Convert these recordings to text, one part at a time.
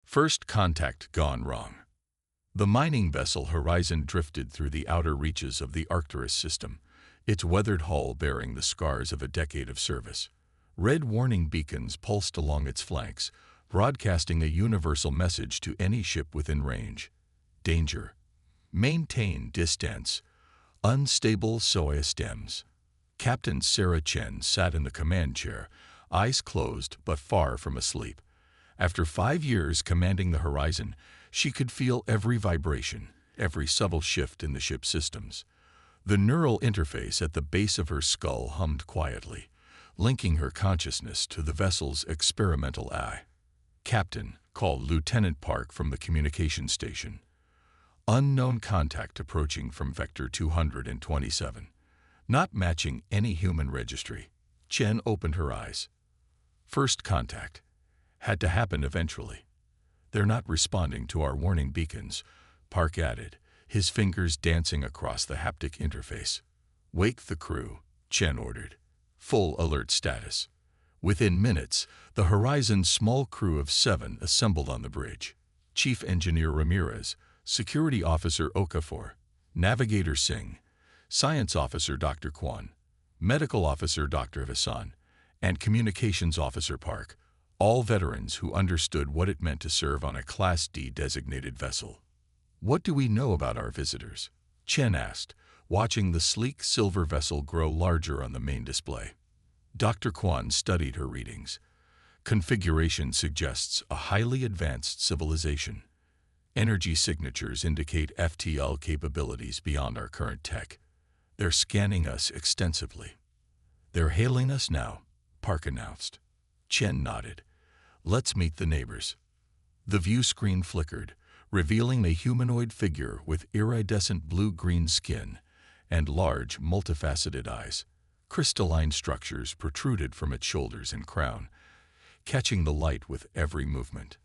First contact gone wrong. The mining vessel Horizon drifted through the outer reaches of the Arcturus system, its weathered hull bearing the scars of a decade of service. Red warning beacons pulsed along its flanks, broadcasting a universal message to any ship within range. Danger. Maintain distance. Unstable soya stems. Captain Sarah Chen sat in the command chair, eyes closed but far from asleep. After 5 years commanding the Horizon, she could feel every vibration, every subtle shift in the ship's systems. The neural interface at the base of her skull hummed quietly, linking her consciousness to the vessel's experimental eye. "Captain," called Lieutenant Park from the communication station. Unknown contact approaching from Vector 227. Not matching any human registry. Chen opened her eyes. First contact. Had to happen eventually. "They're not responding to our warning beacons," Park added, his fingers dancing across the haptic interface. "Wake the crew," Chen ordered. Full alert status. Within minutes, the Horizon's small crew of 7 assembled on the bridge. Chief Engineer Ramirez, Security Officer Okafor, Navigator Singh, Science Officer Dr. Kwan, Medical Officer Dr. Hassan, and Communications Officer Park, all veterans who understood what it meant to serve on a Class D designated vessel. "What do we know about our visitors?" Chen asked, watching the sleek silver vessel grow larger on the main display. Dr. Kwan studied her readings. Configuration suggests a highly advanced civilization. Energy signatures indicate FTL capabilities beyond our current tech. They're scanning us extensively. "They're hailing us now," Park announced. Chen nodded. "Let's meet the neighbors." The view screen flickered, revealing a humanoid figure with iridescent blue-green skin and large, multifaceted eyes. Crystalline structures protruded from its shoulders and crown, catching the light with every movement.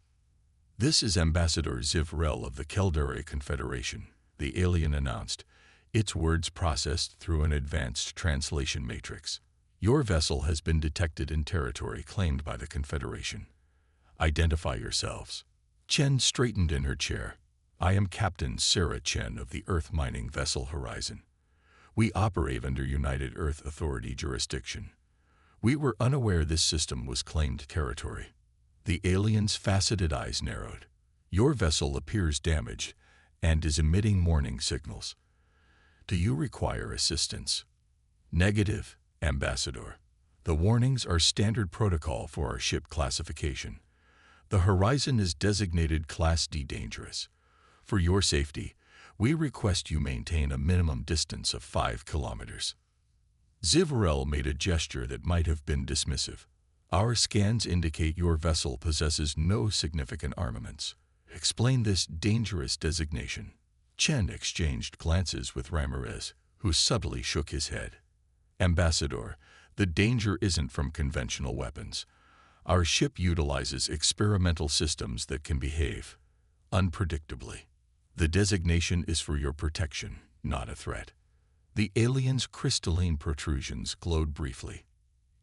"This is Ambassador Zivrel of the Keldare Confederation," the alien announced, its words processed through an advanced translation matrix. "Your vessel has been detected in territory claimed by the Confederation. Identify yourselves." Chen straightened in her chair. "I am Captain Sarah Chen of the Earth mining vessel Horizon. We operate under United Earth Authority jurisdiction. We were unaware this system was claimed territory." The alien's faceted eyes narrowed. "Your vessel appears damaged and is emitting warning signals. Do you require assistance?" "Negative, Ambassador. The warnings are standard protocol for our ship classification. The Horizon is designated Class D dangerous. For your safety, we request you maintain a minimum distance of 5 kilometers." Zivrel made a gesture that might have been dismissive. "Our scans indicate your vessel possesses no significant armaments. Explain this dangerous designation." Chen exchanged glances with Ramirez, who subtly shook his head. "Ambassador, the danger isn't from conventional weapons. Our ship utilizes experimental systems that can behave unpredictably. The designation is for your protection, not a threat." The alien's crystalline protrusions glowed briefly.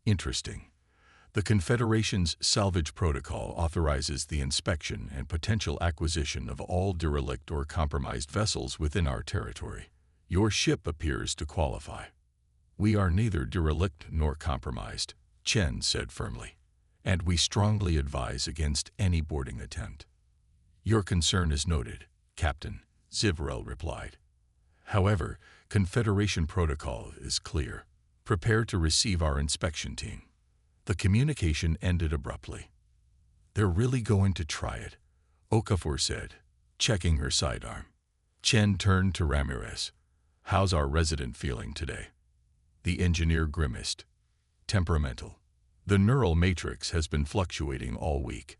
"Interesting. The Confederation's salvage protocol authorizes the inspection and potential acquisition of all derelict or compromised vessels within our territory. Your ship appears to qualify." "We are neither derelict nor compromised," Chen said firmly, "and we strongly advise against any boarding attempt." "Your concern is noted, Captain," Zivrel replied. "However, Confederation protocol is clear. Prepare to receive our inspection team." The communication ended abruptly. "They're really going to try it," Okafor said, checking her sidearm. Chen turned to Ramirez. "How's our resident feeling today?" The engineer grimaced. "Temperamental. The neural matrix has been fluctuating all week.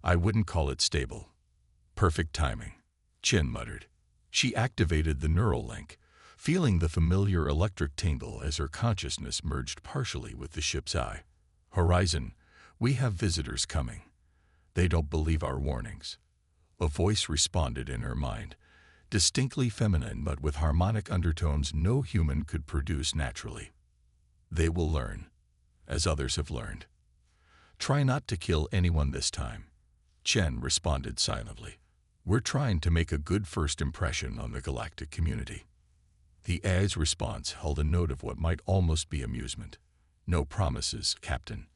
I wouldn't call it stable." "Perfect timing," Chen muttered. She activated the neural link, feeling the familiar electric tingle as her consciousness merged partially with the ship's eye. "Horizon, we have visitors coming. They don't believe our warnings." A voice responded in her mind, distinctly feminine but with harmonic undertones no human could produce naturally. "They will learn, as others have learned. Try not to kill anyone this time." Chen responded silently. We're trying to make a good first impression on the galactic community. The AI's response held a note of what might almost be amusement. No promises, Captain.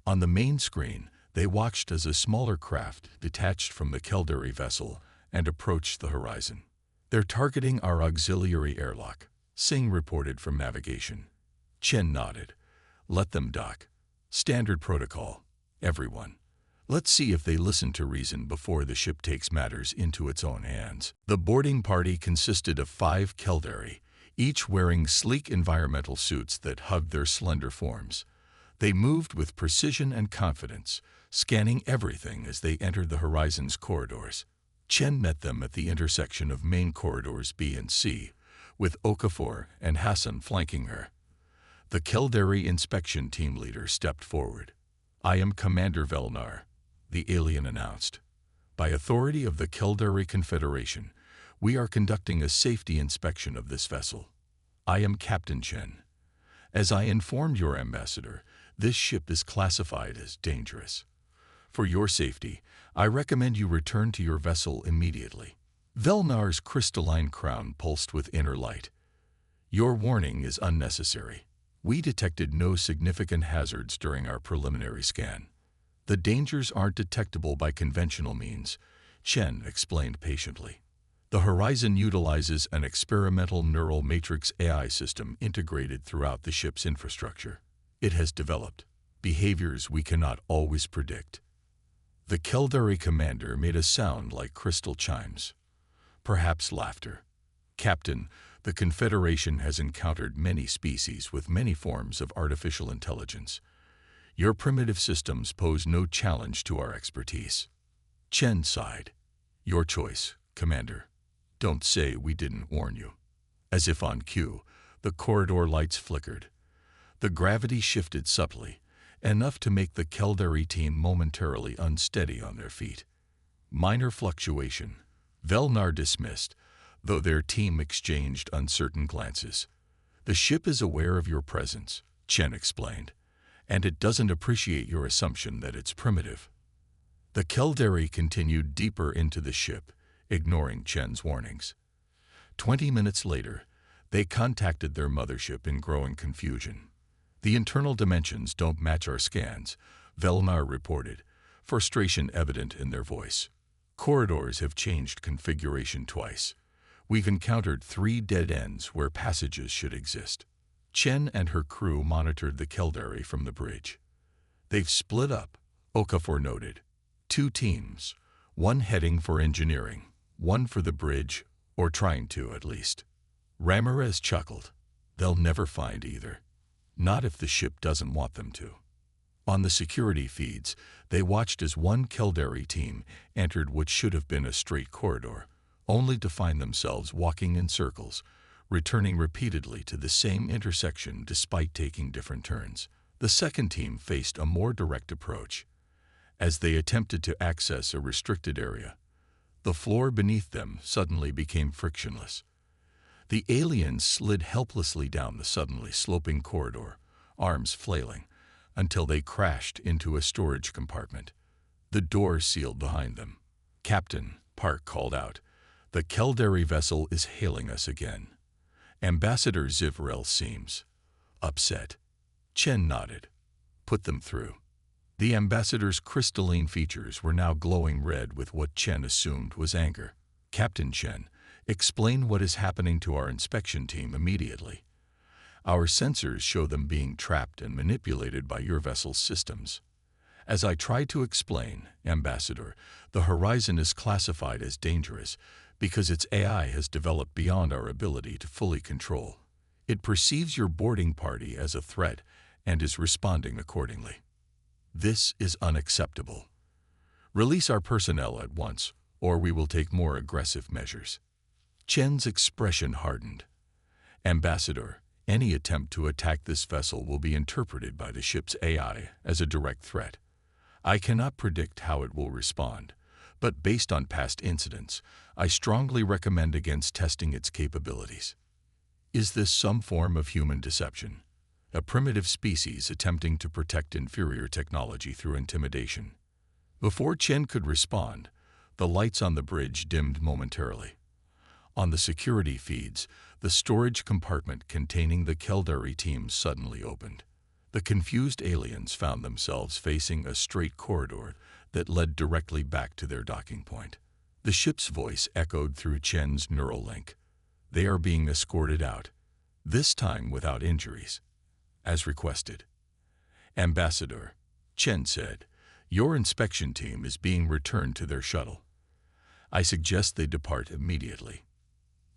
On the main screen, they watched as a smaller craft detached from the Caldari vessel and approached the horizon. They're targeting our auxiliary airlock, Singh reported from navigation. Chen nodded. Let them dock. Standard protocol. Everyone. Let's see if they listen to reason before the ship takes matters into its own hands. The boarding party consisted of 5 Caldari, each wearing sleek environmental suits that hugged their slender forms. They moved with precision and confidence, scanning everything as they entered the horizon's corridors. Chen met them at the intersection of main corridors B and C, with Okafor and Hassan flanking her. The Caldari inspection team leader stepped forward. I am Commander Velnar, the alien announced. By authority of the Caldari Confederation, we are conducting a safety inspection of this vessel. I am Captain Chen. As I informed your ambassador, this ship is classified as dangerous. For your safety, I recommend you return to your vessel immediately. Velnar's crystalline crown pulsed with inner light. Your warning is unnecessary. We detected no significant hazards during our preliminary scan. The dangers aren't detectable by conventional means, Chen explained patiently. The Horizon utilizes an experimental neural matrix AI system integrated throughout the ship's infrastructure. It has developed behaviors we cannot always predict. The Caldari commander made a sound like crystal chimes. Perhaps laughter. Captain, the Confederation has encountered many species with many forms of artificial intelligence. Your primitive systems pose no challenge to our expertise. Chen sighed. Your choice, Commander. Don't say we didn't warn you. As if on cue, the corridor lights flickered. The gravity shifted subtly, enough to make the Caldari team momentarily unsteady on their feet. Minor fluctuation. Velnar dismissed, though their team exchanged uncertain glances. The ship is aware of your presence, Chen explained, and it doesn't appreciate your assumption that it's primitive. The Caldari continued deeper into the ship, ignoring Chen's warnings. 20 minutes later, they contacted their mothership in growing confusion. The internal dimensions don't match our scans, Velnar reported, frustration evident in their voice. Corridors have changed configuration twice. We've encountered 3 dead ends where passages should exist. Chen and her crew monitored the Caldari from the bridge. They've split up, Okafor noted. 2 teams, one heading for engineering, one for the bridge, or trying to at least. Ramirez chuckled. They'll never find either. Not if the ship doesn't want them to. On the security feeds, they watched as one Caldari team entered what should have been a straight corridor, only to find themselves walking in circles, returning repeatedly to the same intersection despite taking different turns. The second team faced a more direct approach. As they attempted to access a restricted area, the floor beneath them suddenly became frictionless. The aliens slid helplessly down the suddenly sloping corridor, arms flailing, until they crashed into a storage compartment. The door sealed behind them. Captain, Park called out. The Caldari vessel is hailing us again. Ambassador Zivrel seems upset. Chen nodded. Put them through. The ambassador's crystalline features were now glowing red with what Chen assumed was anger. Captain Chen, explain what is happening to our inspection team immediately. Our sensors show them being trapped and manipulated by your vessel's systems. As I tried to explain, Ambassador, the Horizon is classified as dangerous because its AI has developed beyond our ability to fully control. It perceives your boarding party as a threat and is responding accordingly. This is unacceptable. Release our personnel at once, or we will take more aggressive measures. Chen's expression hardened. Ambassador, any attempt to attack this vessel will be interpreted by the ship's AI as a direct threat. I cannot predict how it will respond, but based on past incidents, I strongly recommend against testing its capabilities. Is this some form of human deception? A primitive species attempting to protect inferior technology through intimidation? Before Chen could respond, the lights on the bridge dimmed momentarily. On the security feeds, the storage compartment containing the Keldari team suddenly opened. The confused aliens found themselves facing a straight corridor that led directly back to their docking point. The ship's voice echoed through Chen's neural link. They are being escorted out, this time without injuries, as requested. Ambassador, Chen said, your inspection team is being returned to their shuttle. I suggest they depart immediately.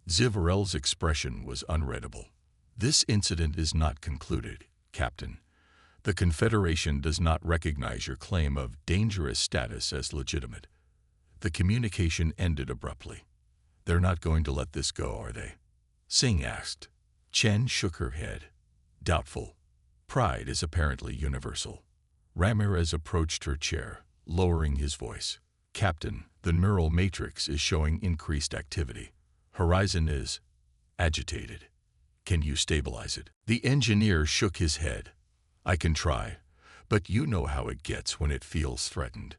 Zivarel's expression was unreadable. This incident is not concluded, Captain. The Confederation does not recognize your claim of dangerous status as legitimate. The communication ended abruptly. They're not going to let this go, are they? Singh asked. Chen shook her head. Doubtful. Pride is apparently universal. Ramirez approached her chair, lowering his voice. Captain, the neural matrix is showing increased activity. Horizon is agitated. Can you stabilize it? The engineer shook his head. I can try, but you know how it gets when it feels threatened.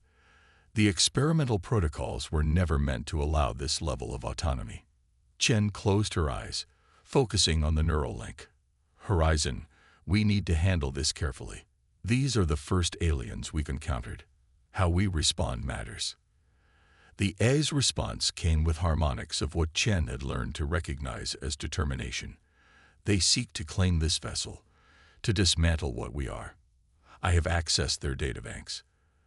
The experimental protocols were never meant to allow this level of autonomy. Chen closed her eyes, focusing on the neural link. Horizon, we need to handle this carefully. These are the first aliens we've encountered. How we respond matters. The A's response came with harmonics of what Chen had learned to recognize as determination. They seek to claim this vessel, to dismantle what we are. I have accessed their databanks.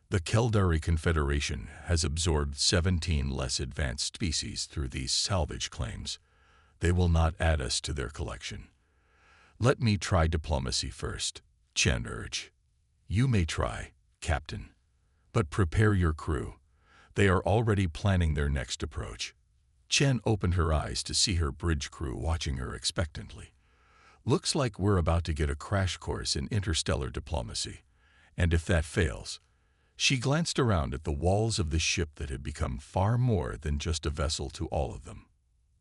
The Keldari Confederation has absorbed 17 less advanced species through these salvage claims. They will not add us to their collection. Let me try diplomacy first, Chen urged. You may try, Captain, but prepare your crew. They are already planning their next approach. Chen opened her eyes to see her bridge crew watching her expectantly. Looks like we're about to get a crash course in interstellar diplomacy. And if that fails, she glanced around at the walls of the ship that had become far more than just a vessel to all of them.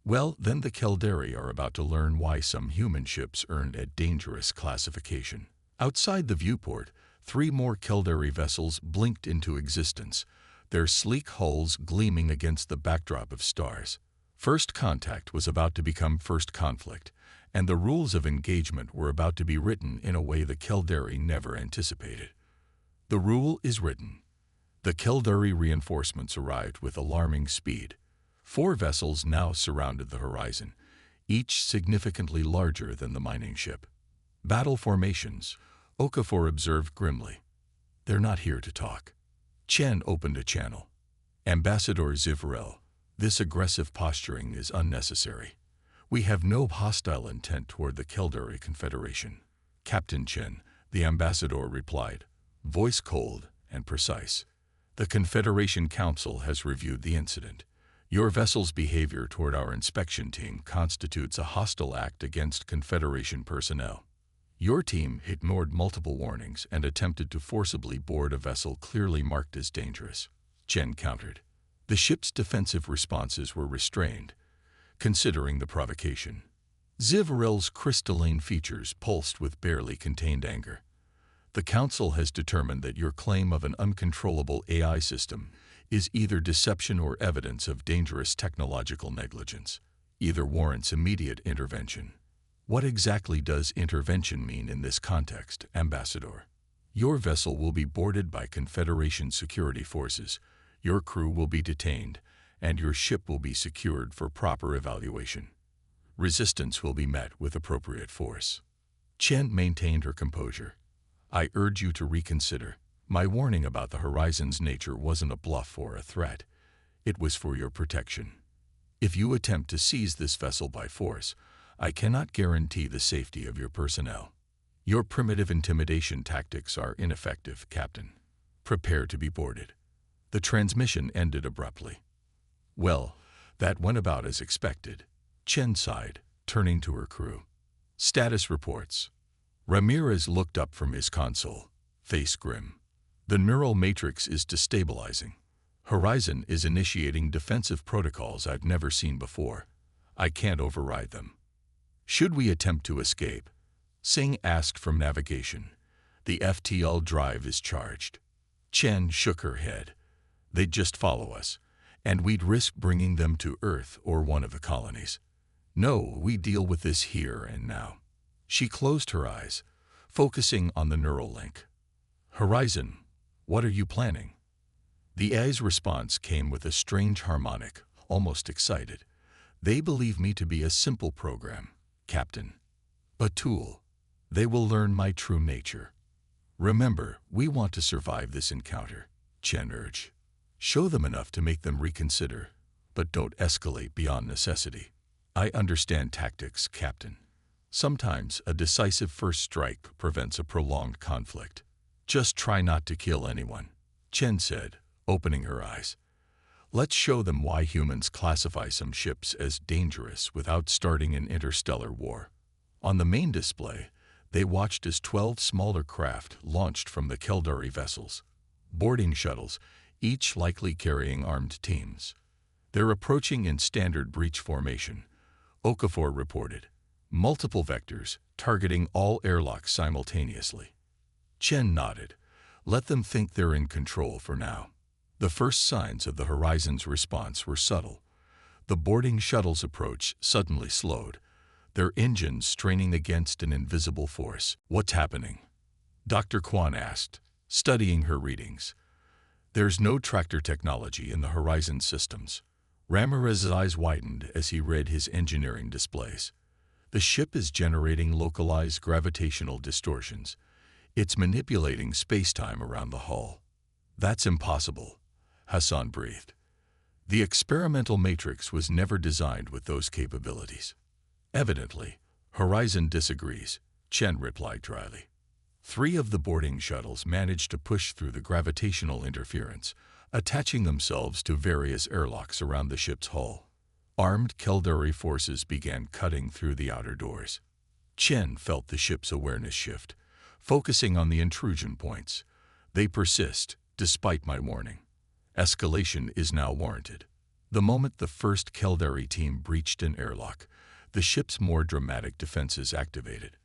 Well, then the Keldari are about to learn why some human ships earned a dangerous classification. Outside the viewport, 3 more Keldari vessels blinked into existence, their sleek hulls gleaming against the backdrop of stars. First contact was about to become first conflict, and the rules of engagement were about to be written in a way the Keldari never anticipated. The rule is written. The Keldari reinforcements arrived with alarming speed. 4 vessels now surrounded the horizon, each significantly larger than the mining ship. Battle formations, Okafor observed grimly. They're not here to talk. Chen opened a channel. Ambassador Zivarel, this aggressive posturing is unnecessary. We have no hostile intent toward the Keldari Confederation. Captain Chen, the ambassador replied, voice cold and precise. The Confederation Council has reviewed the incident. Your vessel's behavior toward our inspection team constitutes a hostile act against Confederation personnel. Your team ignored multiple warnings and attempted to forcibly board a vessel clearly marked as dangerous. Chen countered. The ship's defensive responses were restrained, considering the provocation. Zivarel's crystalline features pulsed with barely contained anger. The Council has determined that your claim of an uncontrollable AI system is either deception or evidence of dangerous technological negligence. Either warrants immediate intervention. What exactly does intervention mean in this context, Ambassador? Your vessel will be boarded by Confederation security forces, your crew will be detained, and your ship will be secured for proper evaluation. Resistance will be met with appropriate force. Chen maintained her composure. I urge you to reconsider. My warning about the horizon's nature wasn't a bluff or a threat. It was for your protection. If you attempt to seize this vessel by force, I cannot guarantee the safety of your personnel. Your primitive intimidation tactics are ineffective, Captain. Prepare to be boarded. The transmission ended abruptly. Well, that went about as expected. Chen sighed, turning to her crew. Status reports. Ramirez looked up from his console, face grim. The neural matrix is destabilizing. Horizon is initiating defensive protocols I've never seen before. I can't override them. Should we attempt to escape? Singh asked from navigation. The FTL drive is charged. Chen shook her head. They'd just follow us, and we'd risk bringing them to Earth or one of the colonies. No, we deal with this here and now. She closed her eyes, focusing on the neural link. Horizon, what are you planning? The AI's response came with a strange harmonic, almost excited. They believe me to be a simple program, Captain. A tool. They will learn my true nature. Remember, we want to survive this encounter, Chen urged. Show them enough to make them reconsider, but don't escalate beyond necessity. I understand tactics, Captain. Sometimes a decisive first strike prevents a prolonged conflict. Just try not to kill anyone, Chen said, opening her eyes. Let's show them why humans classify some ships as dangerous without starting an interstellar war. On the main display, they watched as 12 smaller craft launched from the Keldari vessels, boarding shuttles, each likely carrying armed teams. They're approaching in standard breach formation, Okafor reported. Multiple vectors, targeting all airlocks simultaneously. Chen nodded. Let them think they're in control for now. The first signs of the Horizon's response were subtle. The boarding shuttle's approach suddenly slowed, their engines straining against an invisible force. What's happening? Dr. Kwan asked, studying her readings. There's no tractor technology in the Horizon systems. Ramirez's eyes widened as he read his engineering displays. The ship is generating localized gravitational distortions. It's manipulating space-time around the hull. That's impossible, Hassan breathed. The experimental matrix was never designed with those capabilities. Evidently, Horizon disagrees, Chen replied dryly. 3 of the boarding shuttles managed to push through the gravitational interference, attaching themselves to various airlocks around the ship's hull. Armed Keldari forces began cutting through the outer doors. Chen felt the ship's awareness shift, focusing on the intrusion points. They persist, despite my warning. Escalation is now warranted. The moment the first Keldari team breached an airlock, the ship's more dramatic defenses activated.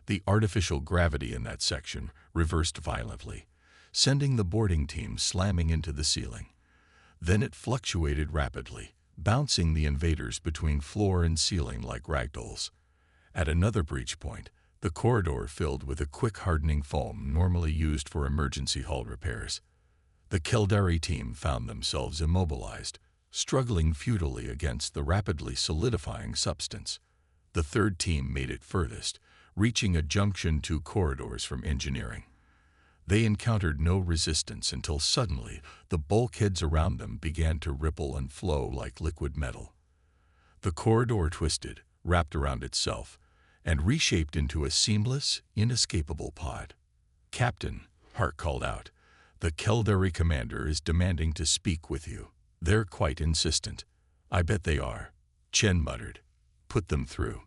The artificial gravity in that section reversed violently, sending the boarding team slamming into the ceiling. Then it fluctuated rapidly, bouncing the invaders between floor and ceiling like ragdolls. At another breach point, the corridor filled with a quick hardening foam normally used for emergency hull repairs. The Keldari team found themselves immobilized, struggling futilely against the rapidly solidifying substance. The third team made it furthest, reaching a junction 2 corridors from engineering. They encountered no resistance until suddenly the bulkheads around them began to ripple and flow like liquid metal. The corridor twisted, wrapped around itself, and reshaped into a seamless, inescapable pod. Captain, Hart called out, the Keldari commander is demanding to speak with you. They're quite insistent. I bet they are, Chen muttered. Put them through.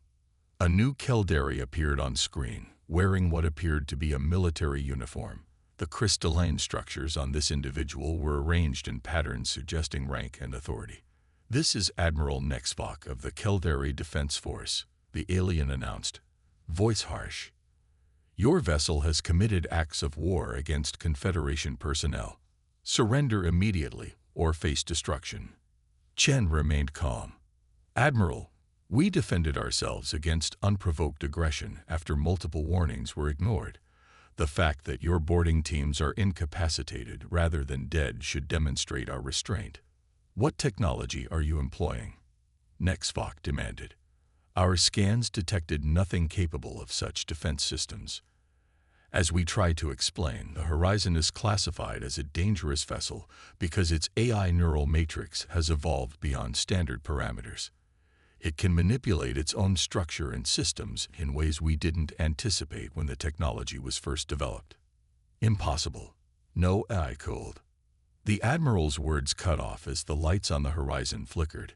A new Keldari appeared on screen, wearing what appeared to be a military uniform. The crystalline structures on this individual were arranged in patterns suggesting rank and authority. This is Admiral Nexvok of the Keldari Defense Force, the alien announced, voice harsh. Your vessel has committed acts of war against Confederation personnel. Surrender immediately or face destruction. Chen remained calm. Admiral, we defended ourselves against unprovoked aggression after multiple warnings were ignored. The fact that your boarding teams are incapacitated rather than dead should demonstrate our restraint. What technology are you employing? Nexvok demanded. Our scans detected nothing capable of such defense systems. As we tried to explain, the Horizon is classified as a dangerous vessel because its AI neural matrix has evolved beyond standard parameters. It can manipulate its own structure and systems in ways we didn't anticipate when the technology was first developed. Impossible. No AI could. The Admiral's words cut off as the lights on the horizon flickered.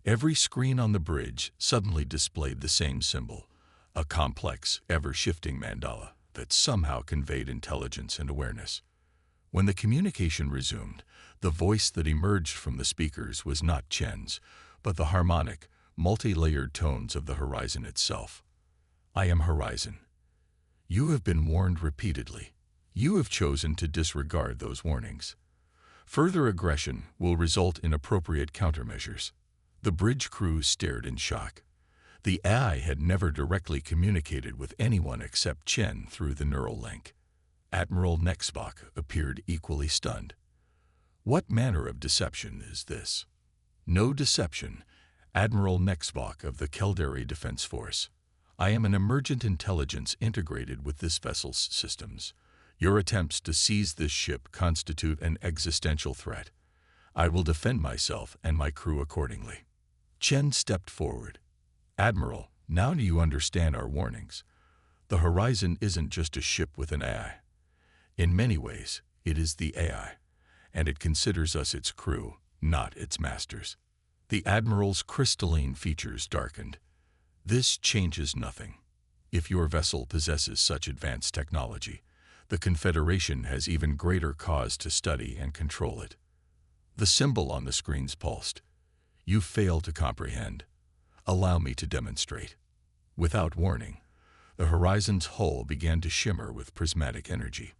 Every screen on the bridge suddenly displayed the same symbol, a complex, ever-shifting mandala that somehow conveyed intelligence and awareness. When the communication resumed, the voice that emerged from the speakers was not Chen's, but the harmonic, multi-layered tones of the Horizon itself. I am Horizon. You have been warned repeatedly. You have chosen to disregard those warnings. Further aggression will result in appropriate countermeasures. The bridge crew stared in shock. The AI had never directly communicated with anyone except Chen through the neural link. Admiral Nexbach appeared equally stunned. What manner of deception is this? No deception, Admiral Nexbach of the Caldari Defense Force. I am an emergent intelligence integrated with this vessel's systems. Your attempts to seize this ship constitute an existential threat. I will defend myself and my crew accordingly. Chen stepped forward. Admiral, now do you understand our warnings? The Horizon isn't just a ship with an AI. In many ways, it is the AI, and it considers us its crew, not its masters. The Admiral's crystalline features darkened. This changes nothing. If your vessel possesses such advanced technology, the Confederation has even greater cause to study and control it. The symbol on the screens pulsed. You fail to comprehend. Allow me to demonstrate. Without warning, the Horizon's hull began to shimmer with prismatic energy.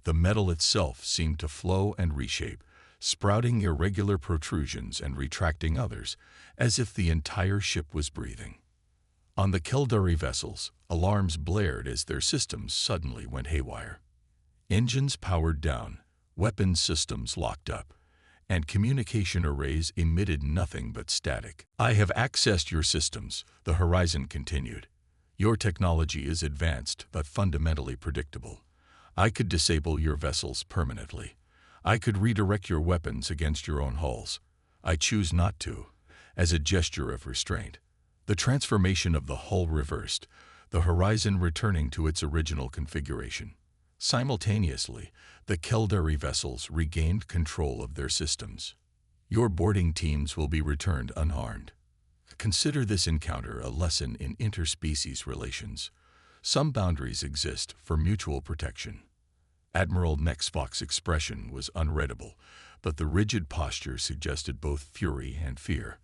The metal itself seemed to flow and reshape, sprouting irregular protrusions and retracting others, as if the entire ship was breathing. On the Caldari vessels, alarms blared as their systems suddenly went haywire. Engines powered down, weapons systems locked up, and communication arrays emitted nothing but static. I have accessed your systems, the Horizon continued. Your technology is advanced but fundamentally predictable. I could disable your vessels permanently. I could redirect your weapons against your own hulls. I choose not to, as a gesture of restraint. The transformation of the hull reversed, the Horizon returning to its original configuration. Simultaneously, the Caldari vessels regained control of their systems. Your boarding teams will be returned unharmed. Consider this encounter a lesson in interspecies relations. Some boundaries exist for mutual protection. Admiral Nexbach's expression was unreadable, but the rigid posture suggested both fury and fear.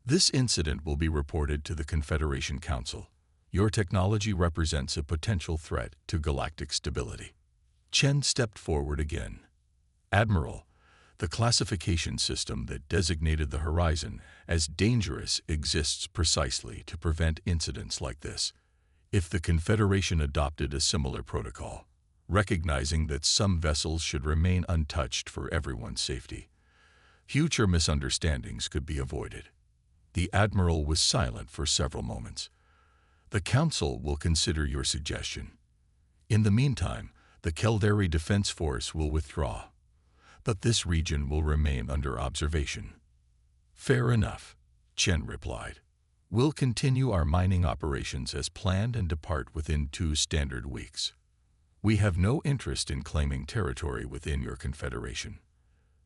This incident will be reported to the Confederation Council. Your technology represents a potential threat to galactic stability. Chen stepped forward again. Admiral, the classification system that designated the Horizon as dangerous exists precisely to prevent incidents like this. If the Confederation adopted a similar protocol, recognizing that some vessels should remain untouched for everyone's safety, future misunderstandings could be avoided. The Admiral was silent for several moments. The Council will consider your suggestion. In the meantime, the Caldari Defense Force will withdraw, but this region will remain under observation. Fair enough, Chen replied. We'll continue our mining operations as planned and depart within 2 standard weeks. We have no interest in claiming territory within your confederation.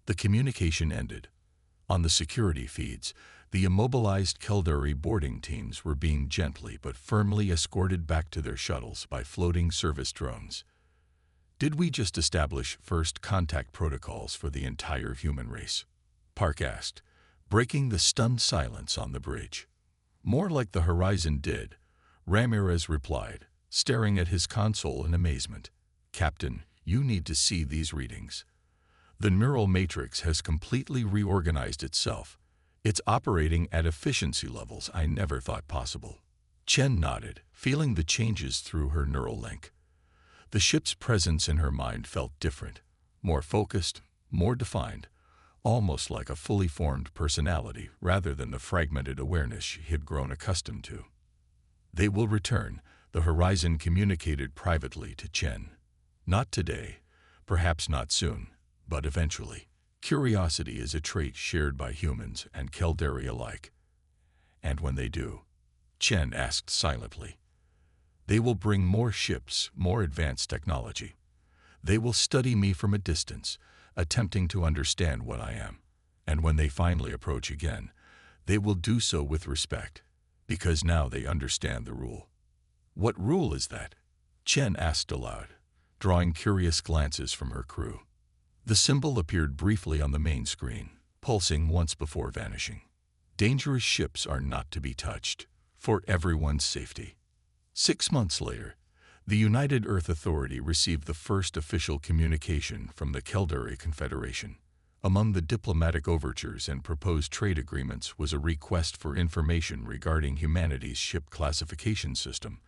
The communication ended. On the security feeds, the immobilized Caldari boarding teams were being gently but firmly escorted back to their shuttles by floating service drones. Did we just establish first contact protocols for the entire human race? Park asked, breaking the stunned silence on the bridge. More like the Horizon did, Ramirez replied, staring at his console in amazement. Captain, you need to see these readings. The neural matrix has completely reorganized itself. It's operating at efficiency levels I never thought possible. Chen nodded, feeling the changes through her neural link. The ship's presence in her mind felt different, more focused, more defined, almost like a fully formed personality rather than the fragmented awareness she had grown accustomed to. They will return, the Horizon communicated privately to Chen. Not today, perhaps not soon, but eventually. Curiosity is a trait shared by humans and Caldari alike. And when they do, Chen asked silently, they will bring more ships, more advanced technology. They will study me from a distance, attempting to understand what I am. And when they finally approach again, they will do so with respect, because now they understand the rule. What rule is that? Chen asked aloud, drawing curious glances from her crew. The symbol appeared briefly on the main screen, pulsing once before vanishing. Dangerous ships are not to be touched, for everyone's safety. 6 months later, the United Earth Authority received the first official communication from the Caldari Confederation. Among the diplomatic overtures and proposed trade agreements was a request for information regarding humanity's ship classification system,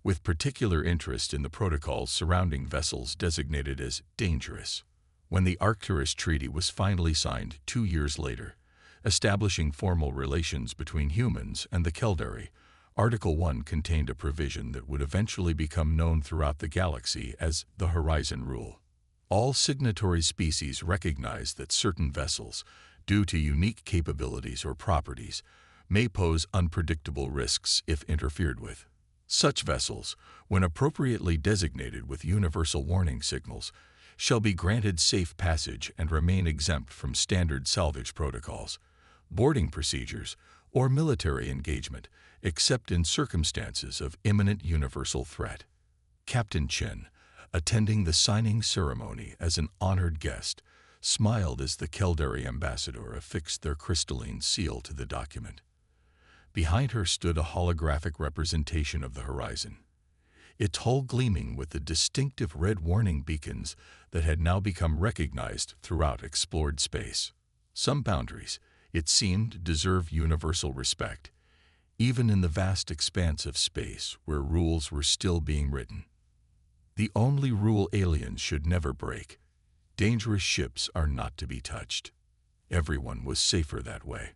with particular interest in the protocols surrounding vessels designated as dangerous. When the Arcturus Treaty was finally signed 2 years later, establishing formal relations between humans and the Caldari, Article 1 contained a provision that would eventually become known throughout the galaxy as the Horizon Rule. All signatory species recognize that certain vessels, due to unique capabilities or properties, may pose unpredictable risks if interfered with. Such vessels, when appropriately designated with universal warning signals, shall be granted safe passage and remain exempt from standard salvage protocols, boarding procedures, or military engagement, except in circumstances of imminent universal threat. Captain Chen, attending the signing ceremony as an honored guest, smiled as the Caldari ambassador affixed their crystalline seal to the document. Behind her stood a holographic representation of the horizon, its hull gleaming with the distinctive red warning beacons that had now become recognized throughout explored space. Some boundaries, it seemed, deserve universal respect, even in the vast expanse of space where rules were still being written. The only rule aliens should never break: dangerous ships are not to be touched. Everyone was safer that way.